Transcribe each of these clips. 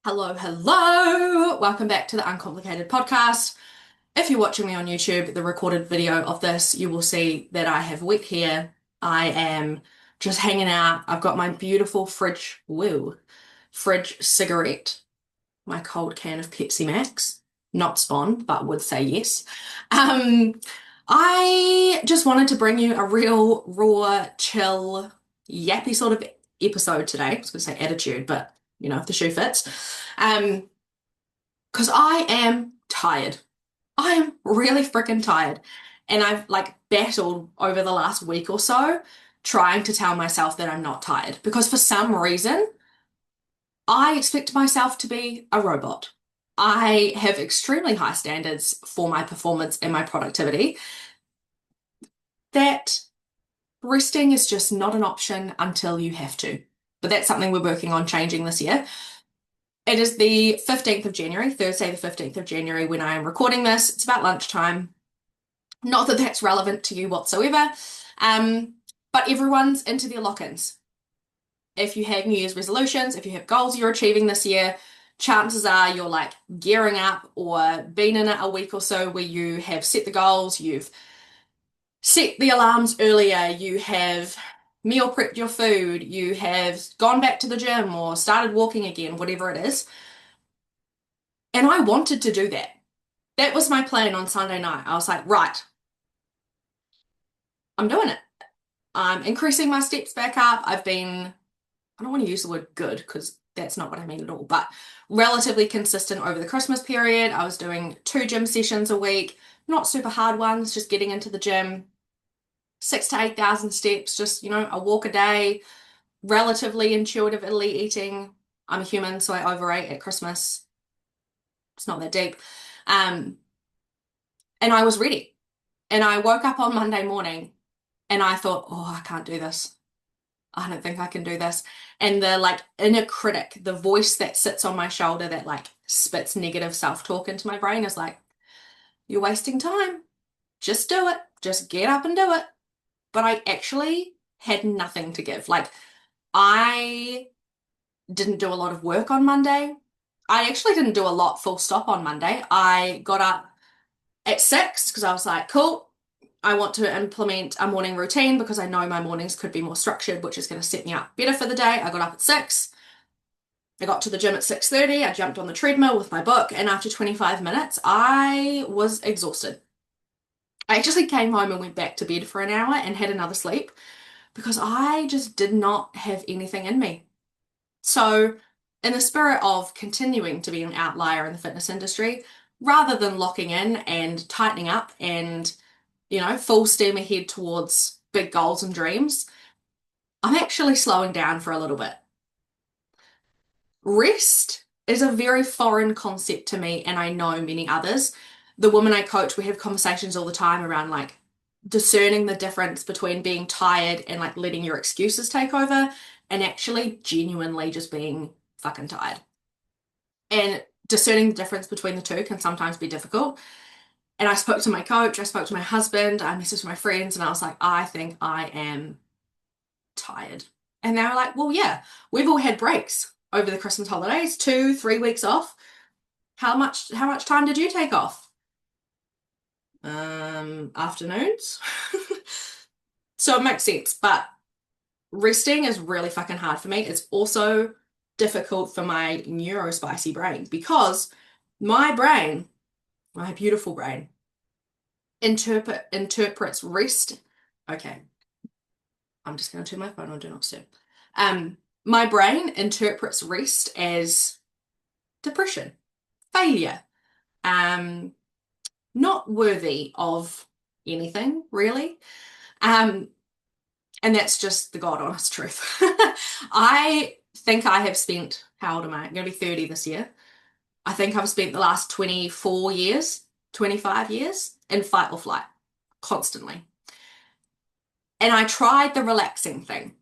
Hello, hello! Welcome back to the Uncomplicated Podcast. If you're watching me on YouTube, the recorded video of this, you will see that I have wet hair. I am just hanging out. I've got my beautiful fridge cigarette, my cold can of Pepsi Max. Not spawned, but would say yes. Um, I just wanted to bring you a real raw, chill, yappy sort of episode today. I was going to say attitude, but if the shoe fits. Um, because I am tired. I am really freaking tired. And I've like battled over the last week or so trying to tell myself that I'm not tired because for some reason I expect myself to be a robot. I have extremely high standards for my performance and my productivity that resting is just not an option until you have to. But that's something we're working on changing this year. It is the 15th of January, Thursday, the 15th of January, when I am recording this. It's about lunchtime. Not that that's relevant to you whatsoever, um, but everyone's into their lock-ins. If you have New Year's resolutions, if you have goals you're achieving this year, chances are you're like gearing up or been in it a week or so where you have set the goals, you've set the alarms earlier, you have meal prepped your food, you have gone back to the gym or started walking again, whatever it is. And I wanted to do that. That was my plan on Sunday night. I was like, right, I'm doing it. I'm increasing my steps back up. I don't want to use the word good because that's not what I mean at all, but relatively consistent over the Christmas period. I was doing 2 gym sessions a week, not super hard ones, just getting into the gym, 6 to 8 thousand steps, just, a walk a day, relatively intuitively eating. I'm a human, so I overate at Christmas. It's not that deep. Um, and I was ready. And I woke up on Monday morning and I thought, oh, I can't do this. I don't think I can do this. And the like inner critic, the voice that sits on my shoulder that like spits negative self-talk into my brain is like, you're wasting time. Just do it. Just get up and do it. But I actually had nothing to give. Like I didn't do a lot of work on Monday. I actually didn't do a lot full stop on Monday. I got up at 6 because I was like, cool. I want to implement a morning routine because I know my mornings could be more structured, which is going to set me up better for the day. I got up at 6. I got to the gym at 6:30. I jumped on the treadmill with my book, and after 25 minutes, I was exhausted. I actually came home and went back to bed for an hour and had another sleep because I just did not have anything in me. So, in the spirit of continuing to be an outlier in the fitness industry, rather than locking in and tightening up and full steam ahead towards big goals and dreams, I'm actually slowing down for a little bit. Rest is a very foreign concept to me, and I know many others. The women I coach, we have conversations all the time around like discerning the difference between being tired and like letting your excuses take over and actually genuinely just being fucking tired. And discerning the difference between the two can sometimes be difficult. And I spoke to my coach, I spoke to my husband, I messaged my friends, and I was like, I think I am tired. And they were like, well, yeah, we've all had breaks over the Christmas holidays, 2, 3 weeks off. How much time did you take off? Afternoons. So it makes sense, but resting is really fucking hard for me. It's also difficult for my neurospicy brain because my brain, my beautiful brain, interprets rest. Okay, I'm just going to turn my phone on Do Not Disturb. My brain interprets rest as depression, failure, um, not worthy of anything, really. Um, and that's just the God honest truth. I think I have spent, how old am I? I'm going to be 30 this year. I think I've spent the last 24 years, 25 years in fight or flight, constantly. And I tried the relaxing thing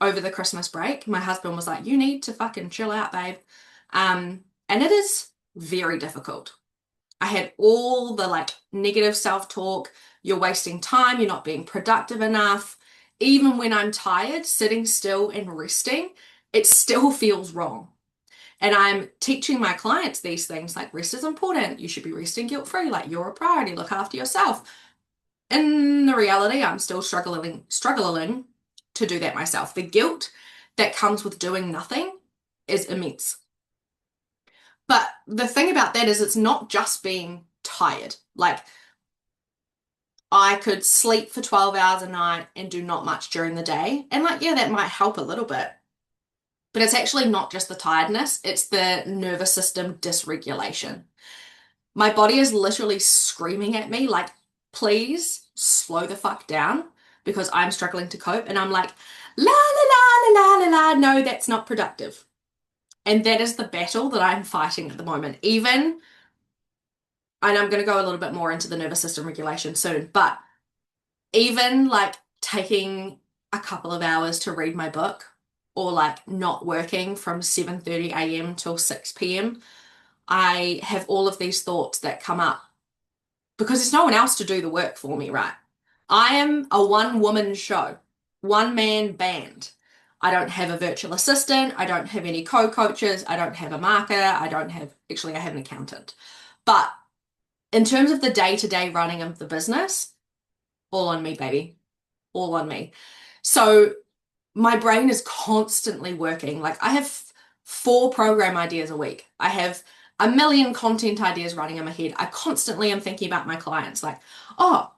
over the Christmas break. My husband was like, you need to fucking chill out, babe. And it is very difficult. I had all the like negative self-talk. You're wasting time. You're not being productive enough. Even when I'm tired, sitting still and resting, it still feels wrong. And I'm teaching my clients these things like rest is important. You should be resting guilt-free. Like you're a priority. Look after yourself. In the reality, I'm still struggling to do that myself. The guilt that comes with doing nothing is immense. But the thing about that is it's not just being tired. Like I could sleep for 12 hours a night and do not much during the day. And like, yeah, that might help a little bit. But it's actually not just the tiredness, it's the nervous system dysregulation. My body is literally screaming at me, like, please slow the fuck down because I'm struggling to cope. And I'm like, la la la la la la la, no, that's not productive. And that is the battle that I'm fighting at the moment. Even, and I'm going to go a little bit more into the nervous system regulation soon, but even like taking a couple of hours to read my book or like not working from 7:30 a.m. till 6 p.m., I have all of these thoughts that come up because there's no one else to do the work for me, right? I am a one-woman show, one-man band. I don't have a virtual assistant. I don't have any co-coaches. I don't have a marketer. Actually, I have an accountant. But in terms of the day-to-day running of the business, all on me, baby. All on me. So my brain is constantly working. Like I have 4 program ideas a week. I have a million content ideas running in my head. I constantly am thinking about my clients, like, oh,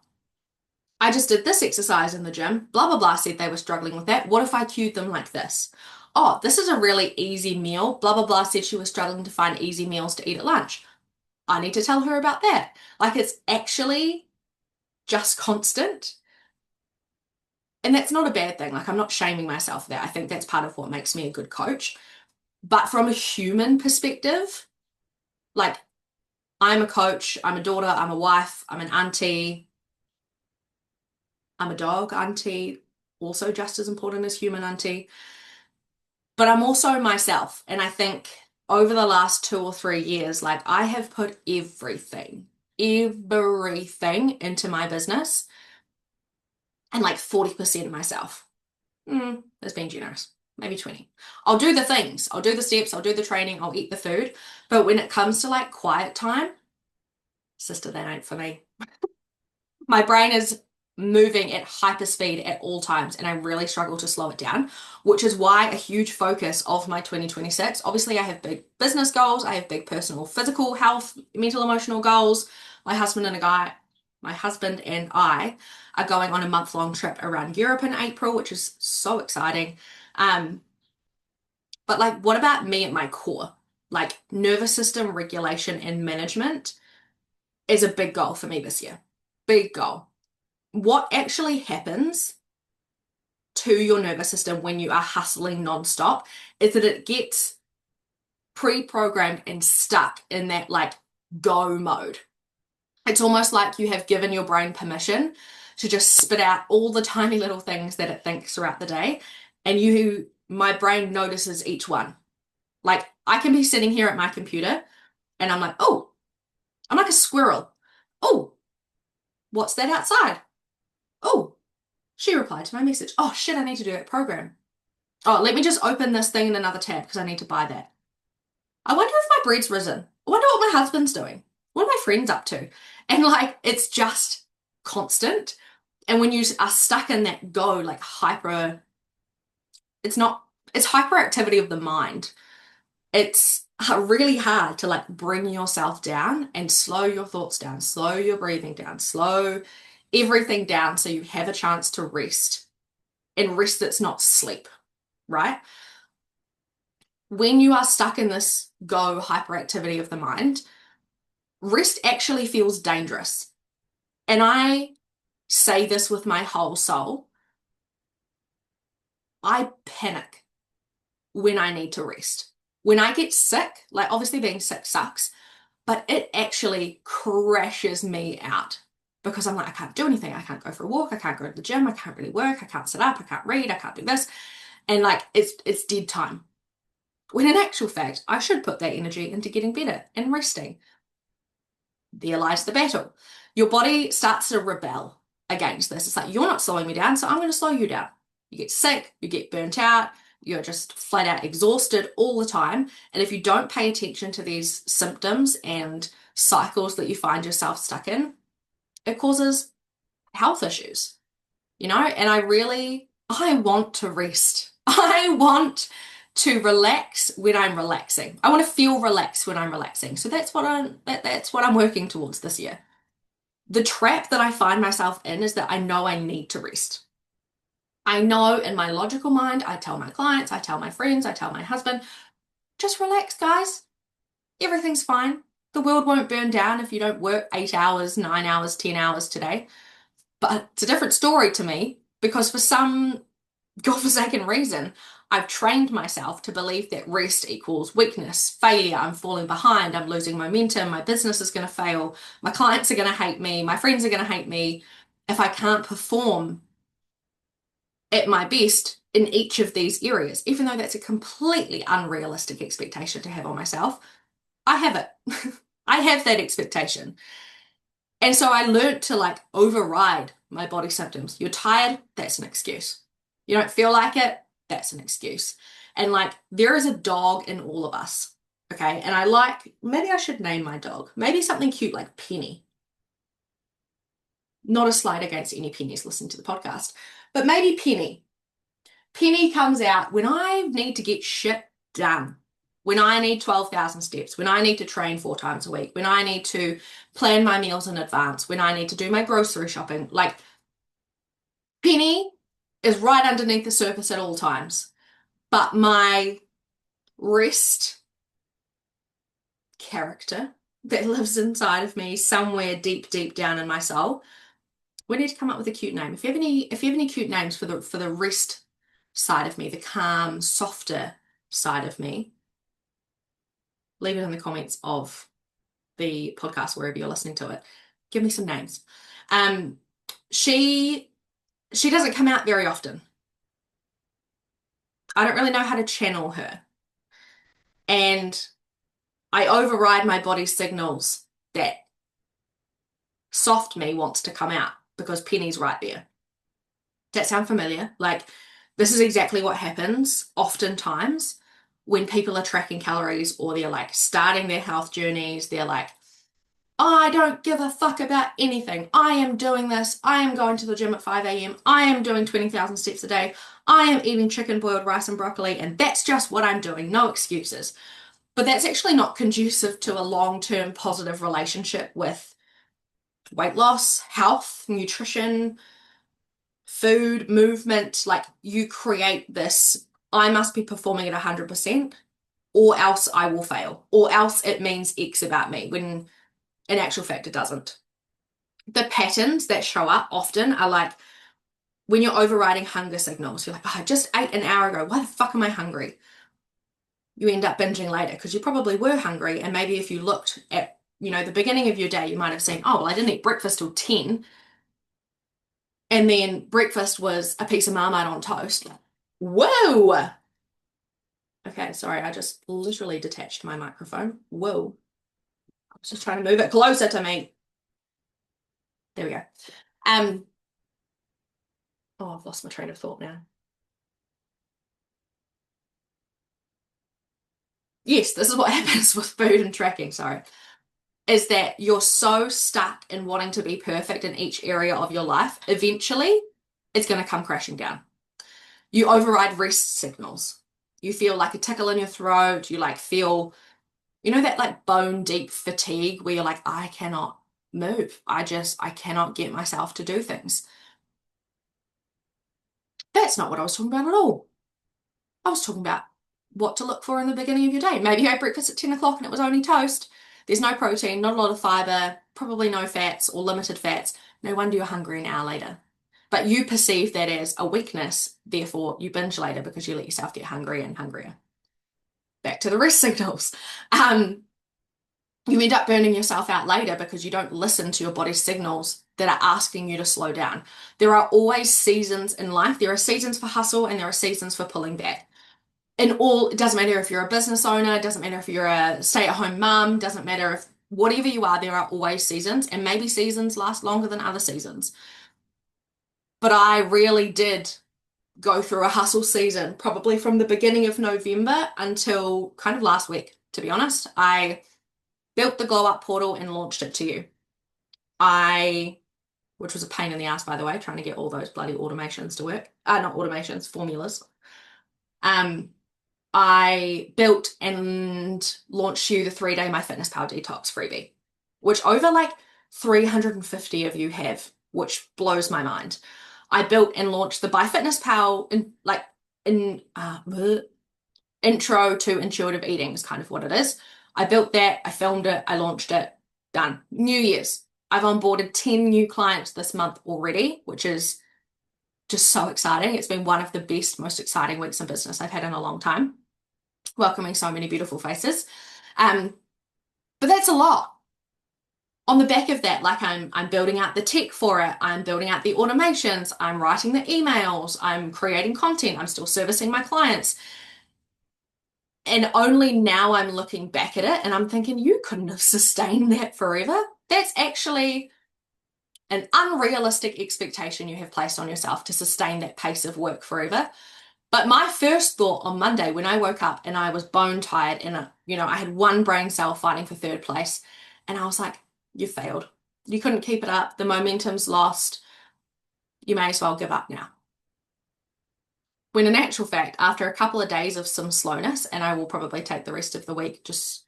I just did this exercise in the gym. Blah, blah, blah said they were struggling with that. What if I cued them like this? Oh, this is a really easy meal. Blah, blah, blah said she was struggling to find easy meals to eat at lunch. I need to tell her about that. Like it's actually just constant. And that's not a bad thing. Like I'm not shaming myself for that. I think that's part of what makes me a good coach. But from a human perspective, like I'm a coach, I'm a daughter, I'm a wife, I'm an auntie, I'm a dog auntie, also just as important as human auntie. But I'm also myself. And I think over the last 2 or 3 years, like I have put everything into my business and like 40% of myself. That's being generous. Maybe 20. I'll do the things. I'll do the steps. I'll do the training. I'll eat the food. But when it comes to like quiet time, sister, that ain't for me. My brain is moving at hyper speed at all times, and I really struggle to slow it down, which is why a huge focus of my 2026. Obviously, I have big business goals. I have big personal, physical health, mental, emotional goals. My husband and I are going on a month-long trip around Europe in April, which is so exciting. Um, but like, what about me at my core? Like nervous system regulation and management is a big goal for me this year. Big goal. What actually happens to your nervous system when you are hustling nonstop is that it gets pre-programmed and stuck in that like go mode. It's almost like you have given your brain permission to just spit out all the tiny little things that it thinks throughout the day. And my brain notices each one. Like I can be sitting here at my computer and I'm like, oh, I'm like a squirrel. Oh, what's that outside? Oh, she replied to my message. Oh shit, I need to do that program. Oh, let me just open this thing in another tab because I need to buy that. I wonder if my bread's risen. I wonder what my husband's doing. What are my friends up to? And like, it's just constant. And when you are stuck in that go, like it's not, it's hyperactivity of the mind. It's really hard to like bring yourself down and slow your thoughts down, slow your breathing down, slow everything down so you have a chance to rest and rest that's not sleep, right? When you are stuck in this go hyperactivity of the mind, rest actually feels dangerous. And I say this with my whole soul. I panic when I need to rest. When I get sick, like obviously being sick sucks, but it actually crashes me out because I'm like, I can't do anything. I can't go for a walk. I can't go to the gym. I can't really work. I can't sit up. I can't read. I can't do this. And like, it's dead time. When in actual fact, I should put that energy into getting better and resting. There lies the battle. Your body starts to rebel against this. It's like, you're not slowing me down, so I'm going to slow you down. You get sick, you get burnt out, you're just flat out exhausted all the time. And if you don't pay attention to these symptoms and cycles that you find yourself stuck in, it causes health issues, and I want to rest. I want to relax when I'm relaxing. I want to feel relaxed when I'm relaxing. So that's what I'm working towards this year. The trap that I find myself in is that I know I need to rest. I know in my logical mind, I tell my clients, I tell my friends, I tell my husband, just relax, guys. Everything's fine. The world won't burn down if you don't work 8 hours, 9 hours, 10 hours today. But it's a different story to me because for some godforsaken reason, I've trained myself to believe that rest equals weakness, failure, I'm falling behind, I'm losing momentum, my business is going to fail, my clients are going to hate me, my friends are going to hate me if I can't perform at my best in each of these areas, even though that's a completely unrealistic expectation to have on myself. I have it. I have that expectation. And so I learned to like override my body symptoms. You're tired, that's an excuse. You don't feel like it, that's an excuse. And like there is a dog in all of us. Okay. And maybe I should name my dog. Maybe something cute like Penny. Not a slight against any Pennies listening to the podcast, but maybe Penny. Penny comes out when I need to get shit done. When I need 12,000 steps, when I need to train 4 times a week, when I need to plan my meals in advance, when I need to do my grocery shopping, like Penny is right underneath the surface at all times. But my rest character that lives inside of me somewhere deep, deep down in my soul, we need to come up with a cute name. If you have any cute names for the rest side of me, the calm, softer side of me, leave it in the comments of the podcast wherever you're listening to it. Give me some names. She doesn't come out very often. I don't really know how to channel her. And I override my body's signals that soft me wants to come out because Penny's right there. Does that sound familiar? Like, this is exactly what happens oftentimes when people are tracking calories or they're like starting their health journeys. They're like, I don't give a fuck about anything. I am doing this. I am going to the gym at 5 a.m. I am doing 20,000 steps a day. I am eating chicken, boiled rice, and broccoli, and that's just what I'm doing. No excuses. But that's actually not conducive to a long-term positive relationship with weight loss, health, nutrition, food, movement. Like you create this, I must be performing at 100% or else I will fail, or else it means X about me, when in actual fact it doesn't. The patterns that show up often are like when you're overriding hunger signals. You're like, oh, I just ate an hour ago. Why the fuck am I hungry? You end up binging later because you probably were hungry. And maybe if you looked at, the beginning of your day, you might have seen, oh, well, I didn't eat breakfast till 10. And then breakfast was a piece of Marmite on toast. Whoa! Okay, sorry, I just literally detached my microphone. Whoa. I was just trying to move it closer to me. There we go. Oh, I've lost my train of thought now. Yes, this is what happens with food and tracking, sorry, is that you're so stuck in wanting to be perfect in each area of your life, eventually it's going to come crashing down. You override rest signals. You feel like a tickle in your throat. You like feel, that like bone deep fatigue where you're like, I cannot move. I cannot get myself to do things. That's not what I was talking about at all. I was talking about what to look for in the beginning of your day. Maybe you had breakfast at 10 o'clock and it was only toast. There's no protein, not a lot of fiber, probably no fats or limited fats. No wonder you're hungry an hour later. But you perceive that as a weakness, therefore you binge later because you let yourself get hungrier and hungrier. Back to the rest signals. You end up burning yourself out later because you don't listen to your body's signals that are asking you to slow down. There are always seasons in life. There are seasons for hustle and there are seasons for pulling back. It doesn't matter if you're a business owner, it doesn't matter if you're a stay-at-home mum, doesn't matter if whatever you are, there are always seasons, and maybe seasons last longer than other seasons. But I really did go through a hustle season, probably from the beginning of November until kind of last week, to be honest. I built the Glow Up portal and launched it to you. Which was a pain in the ass, by the way, trying to get all those bloody automations to work. Not automations, formulas. I built and launched you the 3-day My Fitness Pal Detox freebie, which over like 350 of you have, which blows my mind. I built and launched the By Fitness Pal intro to intuitive eating is kind of what it is. I built that, I filmed it, I launched it, done. New Year's. I've onboarded 10 new clients this month already, which is just so exciting. It's been one of the best, most exciting weeks in business I've had in a long time, welcoming so many beautiful faces. But that's a lot. On the back of that, like I'm building out the tech for it, I'm building out the automations, I'm writing the emails, I'm creating content, I'm still servicing my clients. And only now I'm looking back at it and I'm thinking, you couldn't have sustained that forever. That's actually an unrealistic expectation you have placed on yourself to sustain that pace of work forever. But my first thought on Monday when I woke up and I was bone tired and I had one brain cell fighting for third place, and I was like, you failed. You couldn't keep it up. The momentum's lost. You may as well give up now. When in actual fact, after a couple of days of some slowness, and I will probably take the rest of the week just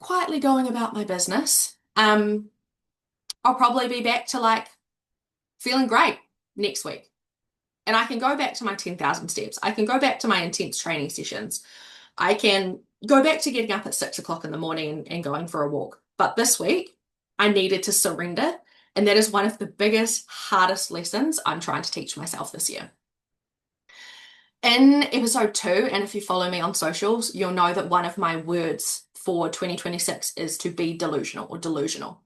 quietly going about my business, I'll probably be back to like feeling great next week. And I can go back to my 10,000 steps. I can go back to my intense training sessions. I can go back to getting up at 6 o'clock in the morning and going for a walk. But this week, I needed to surrender. And that is one of the biggest, hardest lessons I'm trying to teach myself this year. In episode 2, and if you follow me on socials, you'll know that one of my words for 2026 is to be delusional or delusional.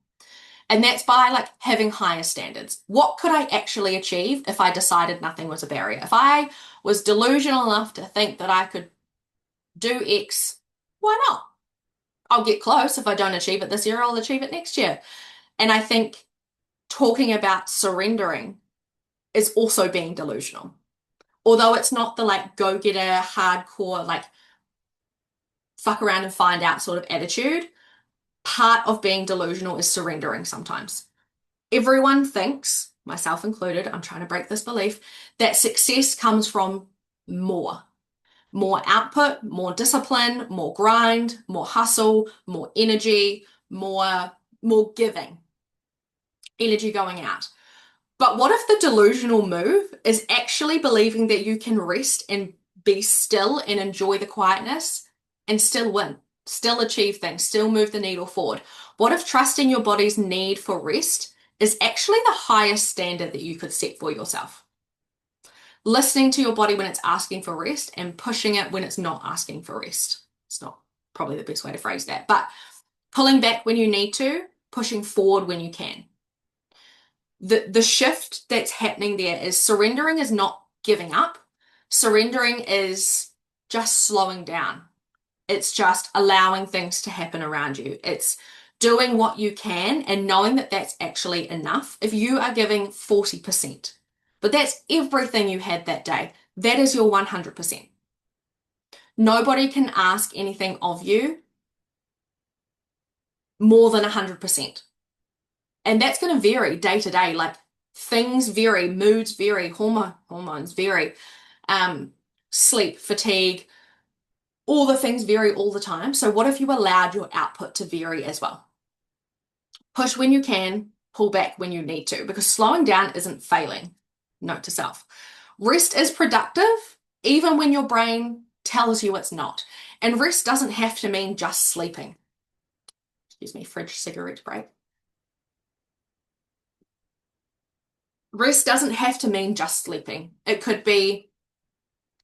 And that's by like having higher standards. What could I actually achieve if I decided nothing was a barrier? If I was delusional enough to think that I could do X, why not? I'll get close. If I don't achieve it this year, I'll achieve it next year. And I think talking about surrendering is also being delusional. Although it's not the like go-getter, hardcore, like fuck around and find out sort of attitude, part of being delusional is surrendering sometimes. Everyone thinks, myself included, I'm trying to break this belief, that success comes from more. More output, more discipline, more grind, more hustle, more energy, more giving. Energy going out. But what if the delusional move is actually believing that you can rest and be still and enjoy the quietness and still win, still achieve things, still move the needle forward? What if trusting your body's need for rest is actually the highest standard that you could set for yourself? Listening to your body when it's asking for rest and pushing it when it's not asking for rest. It's not probably the best way to phrase that, but pulling back when you need to, pushing forward when you can. The shift that's happening there is surrendering is not giving up. Surrendering is just slowing down. It's just allowing things to happen around you. It's doing what you can and knowing that that's actually enough. If you are giving 40%, but that's everything you had that day, that is your 100%. Nobody can ask anything of you more than 100%. And that's going to vary day to day. Like things vary, moods vary, hormones vary, sleep, fatigue, all the things vary all the time. So what if you allowed your output to vary as well? Push when you can, pull back when you need to, because slowing down isn't failing. Note to self. Rest is productive, even when your brain tells you it's not. And rest doesn't have to mean just sleeping. Excuse me, fridge cigarette break. Rest doesn't have to mean just sleeping. It could be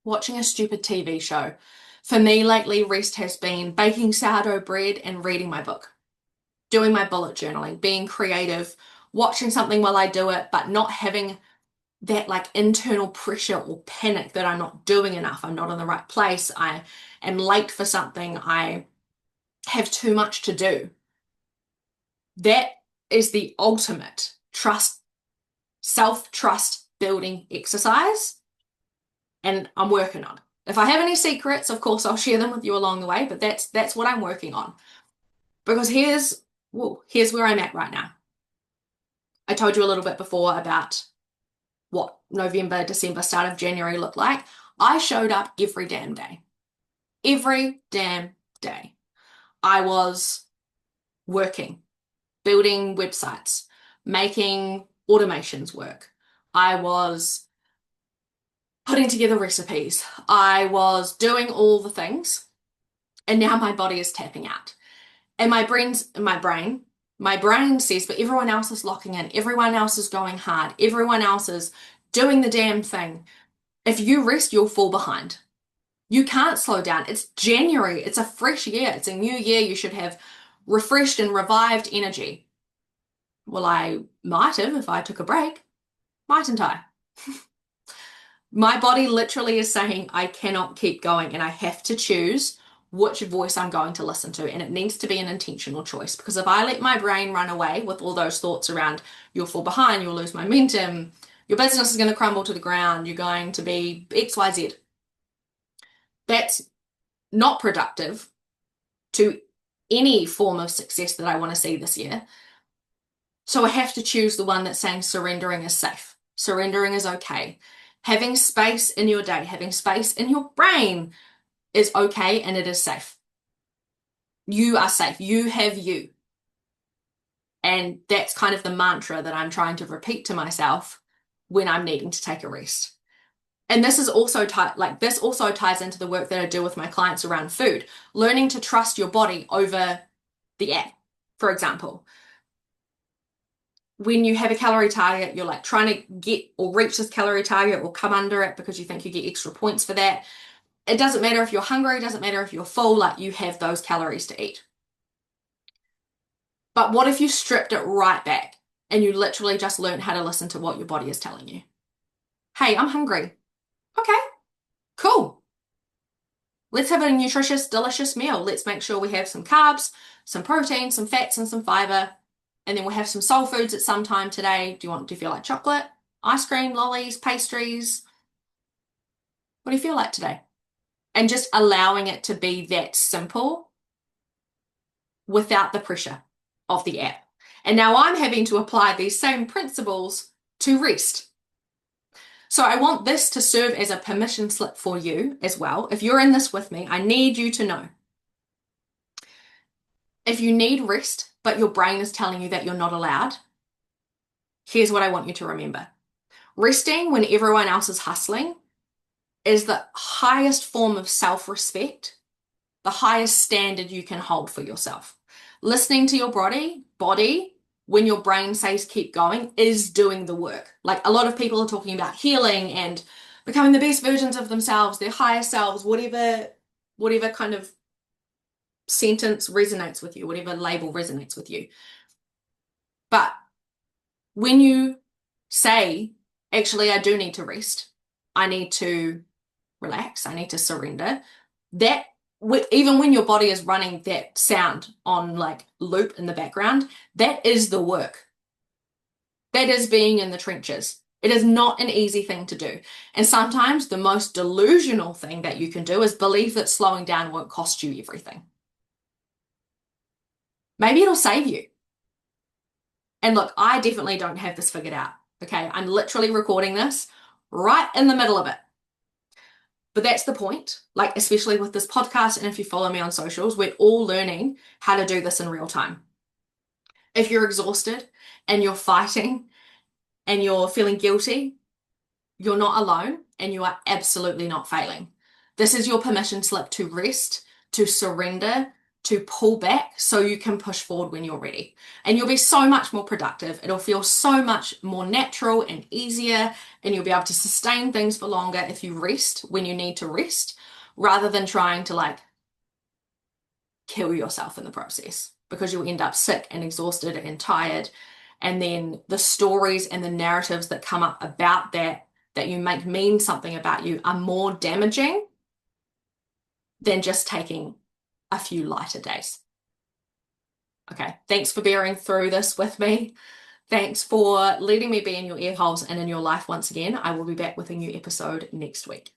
watching a stupid TV show. For me lately, rest has been baking sourdough bread and reading my book, doing my bullet journaling, being creative, watching something while I do it, but not having that like internal pressure or panic that I'm not doing enough. I'm not in the right place. I am late for something. I have too much to do. That is the ultimate trust, self-trust building exercise and I'm working on it. If I have any secrets, of course, I'll share them with you along the way, but that's what I'm working on. Because here's where I'm at right now. I told you a little bit before about what November, December, start of January looked like. I showed up every damn day. Every damn day. I was working, building websites, making automations work. I was putting together recipes. I was doing all the things, and now my body is tapping out. And my brain says, but everyone else is locking in, everyone else is going hard, everyone else is doing the damn thing. If you rest, you'll fall behind. You can't slow down. It's January. It's a fresh year. It's a new year. You should have refreshed and revived energy. Well, I might have if I took a break, mightn't I? My body literally is saying I cannot keep going and I have to choose which voice I'm going to listen to. And it needs to be an intentional choice, because if I let my brain run away with all those thoughts around you'll fall behind, you'll lose momentum, your business is going to crumble to the ground, you're going to be XYZ, that's not productive to any form of success that I want to see this year. So I have to choose the one that's saying surrendering is safe. Surrendering is okay. Having space in your day, having space in your brain is okay, and it is safe. You are safe. You have you. And that's kind of the mantra that I'm trying to repeat to myself when I'm needing to take a rest. And this is also this also ties into the work that I do with my clients around food, learning to trust your body over the app, for example. When you have a calorie target, you're like trying to get or reach this calorie target or come under it because you think you get extra points for that. It doesn't matter if you're hungry, it doesn't matter if you're full, like you have those calories to eat. But what if you stripped it right back and you literally just learned how to listen to what your body is telling you? Hey, I'm hungry. Okay, cool. Let's have a nutritious, delicious meal. Let's make sure we have some carbs, some protein, some fats, and some fiber. And then we'll have some soul foods at some time today. Do you feel like chocolate, ice cream, lollies, pastries? What do you feel like today? And just allowing it to be that simple without the pressure of the app. And now I'm having to apply these same principles to rest. So I want this to serve as a permission slip for you as well. If you're in this with me, I need you to know. If you need rest, but your brain is telling you that you're not allowed, here's what I want you to remember. Resting when everyone else is hustling is the highest form of self-respect, the highest standard you can hold for yourself. Listening to your body, when your brain says keep going, is doing the work. Like a lot of people are talking about healing and becoming the best versions of themselves, their higher selves, whatever kind of sentence resonates with you, whatever label resonates with you. But when you say, actually, I do need to rest, I need to relax, I need to surrender, that even when your body is running that sound on like loop in the background, that is the work. That is being in the trenches. It is not an easy thing to do. And sometimes the most delusional thing that you can do is believe that slowing down won't cost you everything. Maybe it'll save you. And look, I definitely don't have this figured out. Okay, I'm literally recording this right in the middle of it. But that's the point, like especially with this podcast, and if you follow me on socials, we're all learning how to do this in real time. If you're exhausted and you're fighting and you're feeling guilty, you're not alone and you are absolutely not failing. This is your permission slip to rest, to surrender, to pull back so you can push forward when you're ready. And you'll be so much more productive. It'll feel so much more natural and easier, and you'll be able to sustain things for longer if you rest when you need to rest, rather than trying to like kill yourself in the process, because you'll end up sick and exhausted and tired. And then the stories and the narratives that come up about that you make mean something about you are more damaging than just taking a few lighter days. Okay, thanks for bearing through this with me. Thanks for letting me be in your ear holes and in your life once again. I will be back with a new episode next week.